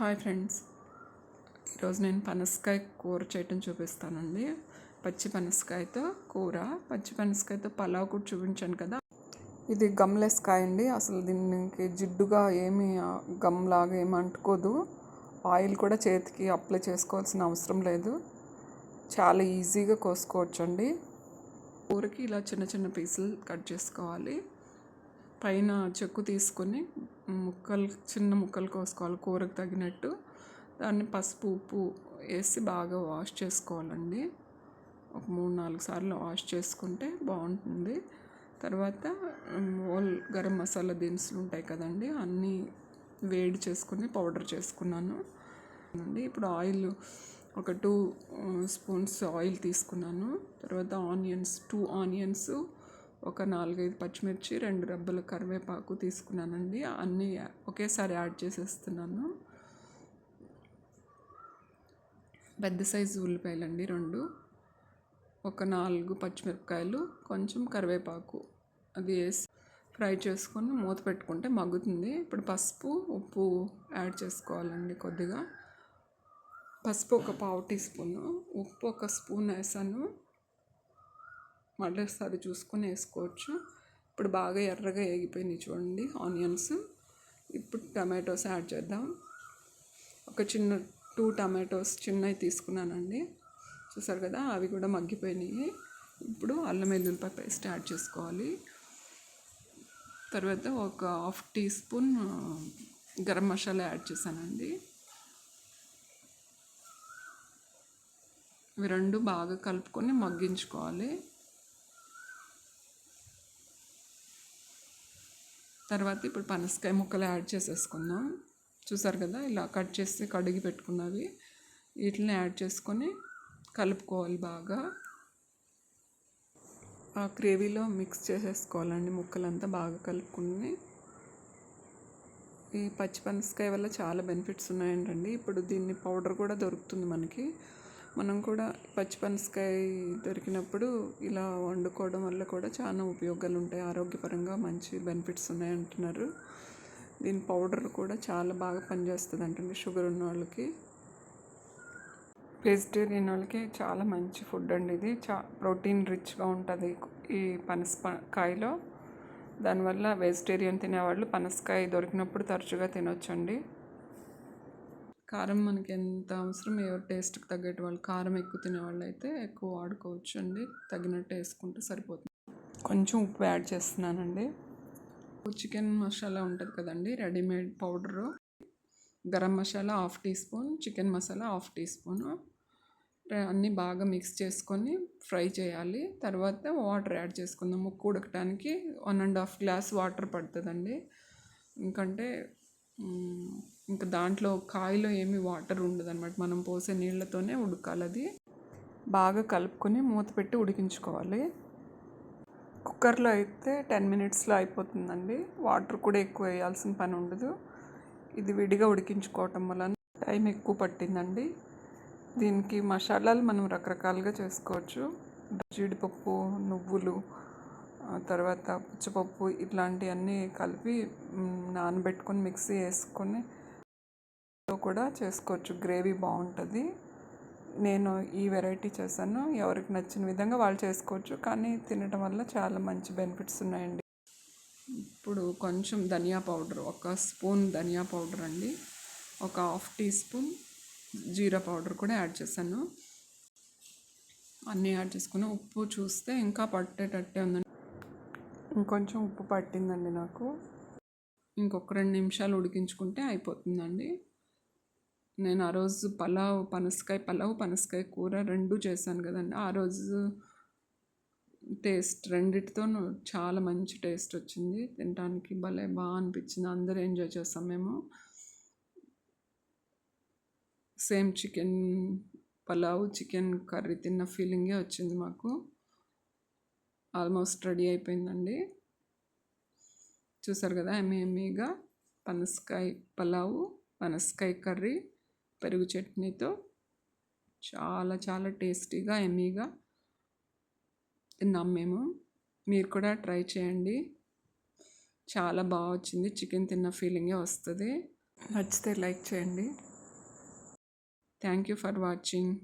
Hi friends, ఈరోజు నేను పనసకాయ కూర చేయటం చూపిస్తానండి. పచ్చి పనసకాయతో కూర, పచ్చి పనసకాయతో పలావ్ కూడా చూపించాను కదా. ఇది గమ్లెస్ కాయ అండి. అసలు దీనికి జిడ్డుగా ఏమి గమ్లాగా ఏమి అంటుకోదు. ఆయిల్ కూడా చేతికి అప్లై చేసుకోవాల్సిన అవసరం లేదు. చాలా ఈజీగా కోసుకోవచ్చండి. కూరకి ఇలా చిన్న చిన్న పీసులు కట్ చేసుకోవాలి. పైన చెక్కు తీసుకొని చిన్న ముక్కలు కోసుకోవాలి కూరకు తగినట్టు. దాన్ని పసుపు ఉప్పు వేసి బాగా వాష్ చేసుకోవాలండి. ఒక 3-4 సార్లు వాష్ చేసుకుంటే బాగుంటుంది. తర్వాత గరం మసాలా దినుసులు ఉంటాయి కదండి, అన్నీ వేడి చేసుకుని పౌడర్ చేసుకున్నాను అండి. ఇప్పుడు ఆయిల్ ఒక 2 స్పూన్స్ ఆయిల్ తీసుకున్నాను. తర్వాత 2 ఆనియన్స్, ఒక 4-5 పచ్చిమిర్చి, 2 రెబ్బల కరివేపాకు తీసుకున్నానండి. అన్నీ ఒకేసారి యాడ్ చేసేస్తున్నాను. పెద్ద సైజు ఉల్లిపాయలండి 2, ఒక 4 పచ్చిమిరపకాయలు, కొంచెం కరివేపాకు అది వేసి ఫ్రై చేసుకొని మూత పెట్టుకుంటే మగ్గుతుంది. ఇప్పుడు పసుపు ఉప్పు యాడ్ చేసుకోవాలండి. కొద్దిగా పసుపు ఒక 1/2 టీ స్పూను, ఉప్పు 1 స్పూన్ వేసాను. మళ్ళీ ఒకసారి చూసుకొని వేసుకోవచ్చు. ఇప్పుడు బాగా ఎర్రగా వేగిపోయినాయి చూడండి ఆనియన్స్. ఇప్పుడు టమాటోస్ యాడ్ చేద్దాం. ఒక 2 టమాటోస్ చిన్నవి తీసుకున్నానండి. చూసారు కదా, అవి కూడా మగ్గిపోయినాయి. ఇప్పుడు అల్లం వెల్లుల్లిపాయ పేస్ట్ యాడ్ చేసుకోవాలి. తర్వాత ఒక 1/2 teaspoon garam masala add చేశానండి. ఇవి 2 బాగా కలుపుకొని మగ్గించుకోవాలి. తర్వాత ఇప్పుడు పనసకాయ ముక్కలు యాడ్ చేసేసుకుందాం. చూసారు కదా, ఇలా కట్ చేసి కడిగి పెట్టుకున్నవి వీటిని యాడ్ చేసుకొని కలుపుకోవాలి. బాగా ఆ గ్రేవీలో మిక్స్ చేసేసుకోవాలండి. ముక్కలంతా బాగా కలుపుకుని. ఈ పచ్చి పనసకాయ వల్ల చాలా బెనిఫిట్స్ ఉన్నాయంటండి. ఇప్పుడు దీన్ని పౌడర్ కూడా దొరుకుతుంది మనకి. మనం కూడా పచ్చి పనసకాయ దొరికినప్పుడు ఇలా వండుకోవడం వల్ల కూడా చాలా ఉపయోగాలు ఉంటాయి. ఆరోగ్యపరంగా మంచి బెనిఫిట్స్ ఉన్నాయంటున్నారు. దీని పౌడర్ కూడా చాలా బాగా పనిచేస్తుంది అంటండి. షుగర్ ఉన్న వాళ్ళకి, వెజిటేరియన్ వాళ్ళకి చాలా మంచి ఫుడ్ అండి. ఇది ప్రోటీన్ రిచ్గా ఉంటుంది ఈ పనసకాయలో. దానివల్ల వెజిటేరియన్ తినేవాళ్ళు పనసకాయ దొరికినప్పుడు తరచుగా తినొచ్చండి. కారం మనకి ఎంత అవసరం, ఎవరి టేస్ట్కి తగ్గట్టు వాళ్ళు కారం ఎక్కువ తినేవాళ్ళు అయితే ఎక్కువ వాడుకోవచ్చు అండి. తగినట్టు వేసుకుంటే సరిపోతుంది. కొంచెం ఉప్పు యాడ్ చేస్తున్నానండి. చికెన్ మసాలా ఉంటుంది కదండి, readymade powder. Garam masala 1/2 teaspoon, chicken masala 1/2 teaspoon అన్నీ బాగా మిక్స్ చేసుకొని ఫ్రై చేయాలి. తర్వాత వాటర్ యాడ్ చేసుకుందాం. ముక్క ఉడకడానికి 1.5 గ్లాస్ వాటర్ పడుతుందండి. ఎందుకంటే ఇంకా దాంట్లో కాయలో ఏమీ వాటర్ ఉండదు అనమాట. మనం పోసే నీళ్ళతోనే ఉడకాలి. అది బాగా కలుపుకొని మూత పెట్టి ఉడికించుకోవాలి. కుక్కర్లో అయితే 10 మినిట్స్లో అయిపోతుందండి. వాటర్ కూడా ఎక్కువ వేయాల్సిన పని ఉండదు. ఇది విడిగా ఉడికించుకోవటం వలన టైం ఎక్కువ పట్టిందండి. దీనికి మసాలాలు మనం రకరకాలుగా చేసుకోవచ్చు. జీడిపప్పు, నువ్వులు, తర్వాత పుచ్చపప్పు ఇట్లాంటివన్నీ కలిపి నానబెట్టుకొని మిక్సీ వేసుకొని కూడా చేసుకోవచ్చు. గ్రేవీ బాగుంటుంది. నేను ఈ వెరైటీ చేశాను. ఎవరికి నచ్చిన విధంగా వాళ్ళు చేసుకోవచ్చు, కానీ తినడం వల్ల చాలా మంచి బెనిఫిట్స్ ఉన్నాయండి. ఇప్పుడు కొంచెం ధనియా పౌడర్, 1 స్పూన్ ధనియా పౌడర్ అండి, ఒక 1/2 టీ స్పూన్ జీరా పౌడర్ కూడా యాడ్ చేశాను. అన్నీ యాడ్ చేసుకుని ఉప్పు చూస్తే ఇంకా పట్టేటట్టే ఉందండి. ఇంకొంచెం ఉప్పు పట్టిందండి నాకు. ఇంకొక 2 నిమిషాలు ఉడికించుకుంటే అయిపోతుందండి. నేను ఆ రోజు పనసకాయ కూర 2 చేశాను కదండి. ఆ రోజు టేస్ట్ రెండిటితో చాలా మంచి టేస్ట్ వచ్చింది. తినడానికి భలే బాగా అనిపించింది. అందరూ ఎంజాయ్ చేస్తాం మేము. Same chicken pulao, chicken curry తిన్న ఫీలింగే వచ్చింది మాకు. ఆల్మోస్ట్ రెడీ అయిపోయిందండి. చూసారు కదా, ఎమ్మీగా పనసకాయ పలావ్, పనసకాయ కర్రీ, పెరుగు చట్నీతో చాలా చాలా టేస్టీగా ఎమ్మీగా తిన్నాం మేము. మీరు కూడా ట్రై చేయండి. చాలా బాగా వచ్చింది. చికెన్ తిన్న ఫీలింగే వస్తుంది. నచ్చితే లైక్ చేయండి. Thank you for watching.